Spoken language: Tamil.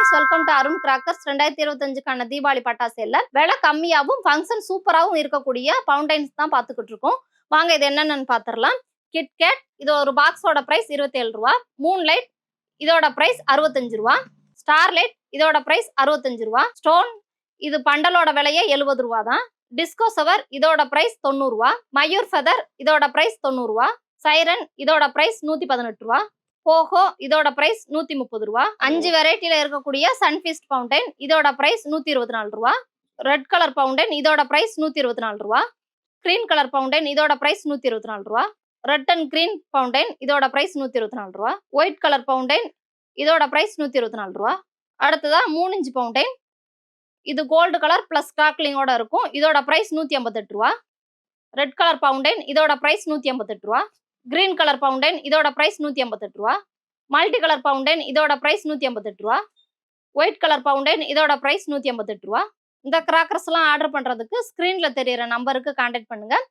Friends, welcome to Arun Crackers. 2025க்கான தீபாவளி பட்டாசு இல்ல, விலை கம்மியாகவும் ஃபங்க்ஷன் சூப்பராகவும் இருக்கக்கூடிய ஃபவுண்டைன்ஸ் தான் பார்த்துக்கிட்டு இருக்கோம். வாங்க இது என்னென்னு பார்த்துடலாம். கிட்கேட் இது ஒரு பாக்ஸோட பிரைஸ் 27 ரூபா. மூன்லைட் இதோட பிரைஸ் 65 ரூபா. ஸ்டார்லைட் இதோட பிரைஸ் 65 ரூபா. ஸ்டோன் இது பண்டலோட விலையே 70 ரூபா தான். டிஸ்கோ சவர் இதோட பிரைஸ் 90 ரூபா. மயூர் ஃபெதர் இதோட பிரைஸ் 90 ரூபா. சைரன் இதோட பிரைஸ் 118 ரூபா. போகோ இதோட பிரைஸ் 130 ரூபா. 5 வெரைட்டில இருக்கக்கூடிய சன்ஃபீஸ்ட் ஃபவுண்டைன் இதோட பிரைஸ் 124 ரூபா. ரெட் கலர் ஃபவுண்டைன் இதோட பிரைஸ் 124 ரூபா. கிரீன் கலர் ஃபவுண்டைன் இதோட பிரைஸ் 124 ரூபா. ரெட் அண்ட் கிரீன் ஃபவுண்டைன் இதோட பிரைஸ் 124 ரூபா. ஒயிட் கலர் ஃபவுண்டைன் இதோட பிரைஸ் 124 ரூபா. அடுத்ததா 3 இன்ச் ஃபவுண்டைன் இது கோல்டு கலர் பிளஸ் கிராக்லிங்கோட இருக்கும். இதோட பிரைஸ் 158 ரூபா. ரெட் கலர் ஃபவுண்டைன் இதோட பிரைஸ் 158 ரூபா. கிரீன் கலர் ஃபவுண்டைன் இதோட பிரைஸ் 158 ரூபா. மல்டி கலர் ஃபவுண்டைன் இதோட பிரைஸ் 158 ரூபா. ஒயிட் கலர் ஃபவுண்டைன் இதோட பிரைஸ் 158 ரூபா. இந்த கிராக்கர்ஸ்லாம் ஆர்டர் பண்ணுறதுக்கு ஸ்க்ரீனில் தெரியிற நம்பருக்கு கான்டாக்ட் பண்ணுங்கள்.